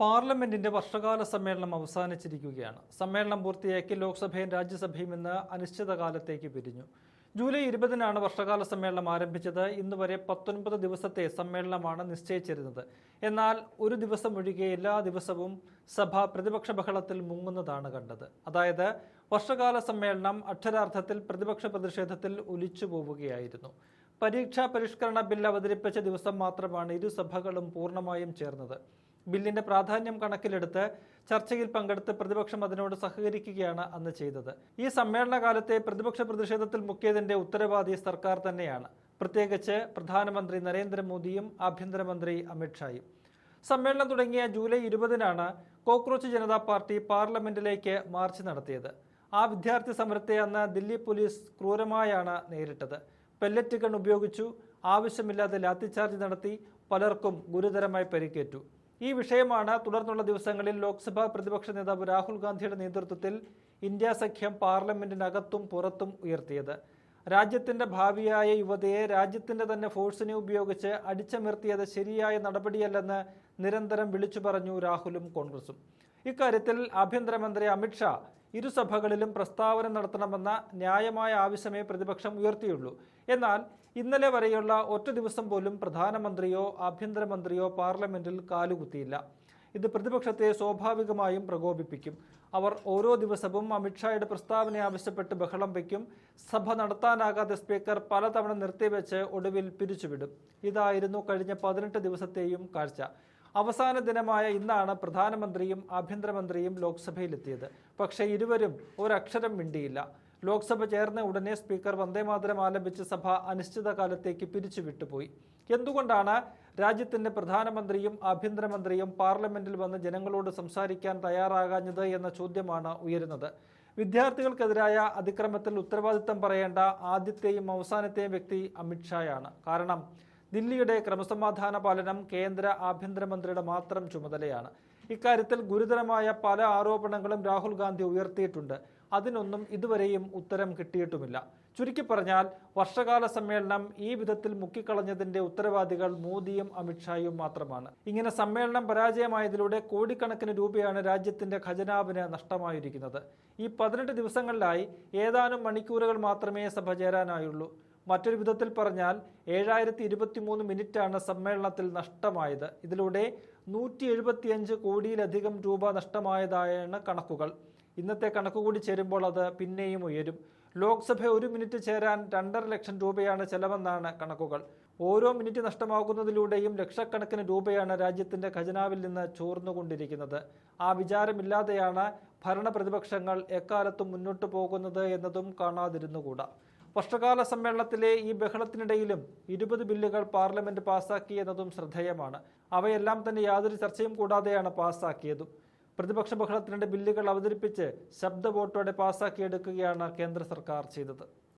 പാർലമെന്റിന്റെ വർഷകാല സമ്മേളനം അവസാനിച്ചിരിക്കുകയാണ്. സമ്മേളനം പൂർത്തിയാക്കി ലോക്സഭയും രാജ്യസഭയും ഇന്ന് അനിശ്ചിതകാലത്തേക്ക് പിരിഞ്ഞു. ജൂലൈ 20-നാണ് വർഷകാല സമ്മേളനം ആരംഭിച്ചത്. ഇന്ന് വരെ 19 ദിവസത്തെ സമ്മേളനമാണ് നിശ്ചയിച്ചിരുന്നത്. എന്നാൽ ഒരു ദിവസം ഒഴികെ എല്ലാ ദിവസവും സഭ പ്രതിപക്ഷ ബഹളത്തിൽ മുങ്ങുന്നതാണ് കണ്ടത്. അതായത് വർഷകാല സമ്മേളനം അക്ഷരാർത്ഥത്തിൽ പ്രതിപക്ഷ പ്രതിഷേധത്തിൽ ഒലിച്ചു പോവുകയായിരുന്നു. പരീക്ഷാ പരിഷ്കരണ ബിൽ അവതരിപ്പിച്ച ദിവസം മാത്രമാണ് ഇരു സഭകളും പൂർണ്ണമായും ചേർന്നത്. ബില്ലിന്റെ പ്രാധാന്യം കണക്കിലെടുത്ത് ചർച്ചയിൽ പങ്കെടുത്ത് പ്രതിപക്ഷം അതിനോട് സഹകരിക്കുകയാണ് അന്ന് ചെയ്തത്. ഈ സമ്മേളന കാലത്തെ പ്രതിപക്ഷ പ്രതിഷേധത്തിൽ മുക്കിയതിന്റെ ഉത്തരവാദി സർക്കാർ തന്നെയാണ്, പ്രത്യേകിച്ച് പ്രധാനമന്ത്രി നരേന്ദ്രമോദിയും ആഭ്യന്തരമന്ത്രി അമിത്ഷായും. സമ്മേളനം തുടങ്ങിയ ജൂലൈ 20-നാണ് കോക്രോച്ച് ജനതാ പാർട്ടി പാർലമെന്റിലേക്ക് മാർച്ച് നടത്തിയത്. ആ വിദ്യാർത്ഥി സമരത്തെ അന്ന് ദില്ലി പോലീസ് ക്രൂരമായാണ് നേരിട്ടത്. പെല്ലറ്റ് ഗൺ ഉപയോഗിച്ചു, ആവശ്യമില്ലാതെ ലാത്തിചാർജ് നടത്തി, പലർക്കും ഗുരുതരമായി പരിക്കേറ്റു. ഈ വിഷയമാണ് തുടർന്നുള്ള ദിവസങ്ങളിൽ ലോക്സഭാ പ്രതിപക്ഷ നേതാവ് രാഹുൽ ഗാന്ധിയുടെ നേതൃത്വത്തിൽ ഇന്ത്യ സഖ്യം പാർലമെന്റിനകത്തും പുറത്തും ഉയർത്തിയത്. രാജ്യത്തിന്റെ ഭാവിയായ യുവതയെ രാജ്യത്തിന്റെ തന്നെ ഫോഴ്സിനെ ഉപയോഗിച്ച് അടിച്ചമർത്തിയത് ശരിയായ നടപടിയല്ലെന്ന് നിരന്തരം വിളിച്ചു പറഞ്ഞു രാഹുലും കോൺഗ്രസും. ഇക്കാര്യത്തിൽ ആഭ്യന്തരമന്ത്രി അമിത്ഷാ ഇരുസഭകളിലും പ്രസ്താവന നടത്തണമെന്ന ന്യായമായ ആവശ്യമേ പ്രതിപക്ഷം ഉയർത്തിയുള്ളൂ. എന്നാൽ ഇന്നലെ വരെയുള്ള ഒറ്റ ദിവസം പോലും പ്രധാനമന്ത്രിയോ ആഭ്യന്തരമന്ത്രിയോ പാർലമെന്റിൽ കാലുകുത്തിയില്ല. ഇത് പ്രതിപക്ഷത്തെ സ്വാഭാവികമായും പ്രകോപിപ്പിക്കും. അവർ ഓരോ ദിവസവും അമിത്ഷായുടെ പ്രസ്താവന ആവശ്യപ്പെട്ട് ബഹളം വയ്ക്കും. സഭ നടത്താനാകാതെ സ്പീക്കർ പലതവണ നിർത്തിവെച്ച് ഒടുവിൽ പിരിച്ചുവിടും. ഇതായിരുന്നു കഴിഞ്ഞ 18 ദിവസത്തെയും കാഴ്ച. അവസാന ദിനമായ ഇന്നാണ് പ്രധാനമന്ത്രിയും ആഭ്യന്തരമന്ത്രിയും ലോക്സഭയിലെത്തിയത്. പക്ഷേ ഇരുവരും ഒരക്ഷരം മിണ്ടിയില്ല. ലോക്സഭ ചേർന്ന ഉടനെ സ്പീക്കർ വന്ദേമാതരം ആലപിച്ച് സഭ അനിശ്ചിതകാലത്തേക്ക് പിരിച്ചുവിട്ടുപോയി. എന്തുകൊണ്ടാണ് രാജ്യത്തിന്റെ പ്രധാനമന്ത്രിയും ആഭ്യന്തരമന്ത്രിയും പാർലമെന്റിൽ വന്ന് ജനങ്ങളോട് സംസാരിക്കാൻ തയ്യാറാകാഞ്ഞത് എന്ന ചോദ്യമാണ് ഉയരുന്നത്. വിദ്യാർത്ഥികൾക്കെതിരായ അതിക്രമത്തിൽ ഉത്തരവാദിത്തം പറയേണ്ട ആദ്യത്തെയും അവസാനത്തെയും വ്യക്തി അമിത്ഷായാണ്. കാരണം ദില്ലിയുടെ ക്രമസമാധാന പാലനം കേന്ദ്ര ആഭ്യന്തരമന്ത്രിയുടെ മാത്രം ചുമതലയാണ്. ഇക്കാര്യത്തിൽ ഗുരുതരമായ പല ആരോപണങ്ങളും രാഹുൽ ഗാന്ധി ഉയർത്തിയിട്ടുണ്ട്. അതിനൊന്നും ഇതുവരെയും ഉത്തരം കിട്ടിയിട്ടുമില്ല. ചുരുക്കി പറഞ്ഞാൽ വർഷകാല സമ്മേളനം ഈ വിധത്തിൽ മുക്കിക്കളഞ്ഞതിന്റെ ഉത്തരവാദികൾ മോദിയും അമിത്ഷായും മാത്രമാണ്. ഇങ്ങനെ സമ്മേളനം പരാജയമായതിലൂടെ കോടിക്കണക്കിന് രൂപയാണ് രാജ്യത്തിന്റെ ഖജനാവിന് നഷ്ടമായിരിക്കുന്നത്. ഈ 18 ദിവസങ്ങളിലായി ഏതാനും മണിക്കൂറുകൾ മാത്രമേ സഭ ചേരാനായുള്ളൂ. മറ്റൊരു വിധത്തിൽ പറഞ്ഞാൽ 7023 മിനിറ്റാണ് സമ്മേളനത്തിൽ നഷ്ടമായത്. ഇതിലൂടെ 175 കോടിയിലധികം രൂപ നഷ്ടമായതായാണ് കണക്കുകൾ. ഇന്നത്തെ കണക്കുകൂടി ചേരുമ്പോൾ അത് പിന്നെയും ഉയരും. ലോക്സഭ 1 മിനിറ്റ് ചേരാൻ 2.5 ലക്ഷം രൂപയാണ് ചെലവെന്നാണ് കണക്കുകൾ. ഓരോ മിനിറ്റ് നഷ്ടമാകുന്നതിലൂടെയും ലക്ഷക്കണക്കിന് രൂപയാണ് രാജ്യത്തിന്റെ ഖജനാവിൽ നിന്ന് ചോർന്നുകൊണ്ടിരിക്കുന്നത്. ആ വിചാരമില്ലാതെയാണ് ഭരണ പ്രതിപക്ഷങ്ങൾ എക്കാലത്തും മുന്നോട്ട് പോകുന്നത് എന്നതും കാണാതിരുന്നുകൂടാ. വർഷകാല സമ്മേളനത്തിലെ ഈ ബഹളത്തിനിടയിലും 20 ബില്ലുകൾ പാർലമെന്റ് പാസാക്കി എന്നതും ശ്രദ്ധേയമാണ്. അവയെല്ലാം തന്നെ യാതൊരു ചർച്ചയും കൂടാതെയാണ് പാസാക്കിയതും. പ്രതിപക്ഷ ബഹളത്തിനിടെ ബില്ലുകൾ അവതരിപ്പിച്ച് ശബ്ദ വോട്ടോടെ പാസാക്കിയെടുക്കുകയാണ് കേന്ദ്ര സർക്കാർ ചെയ്തത്.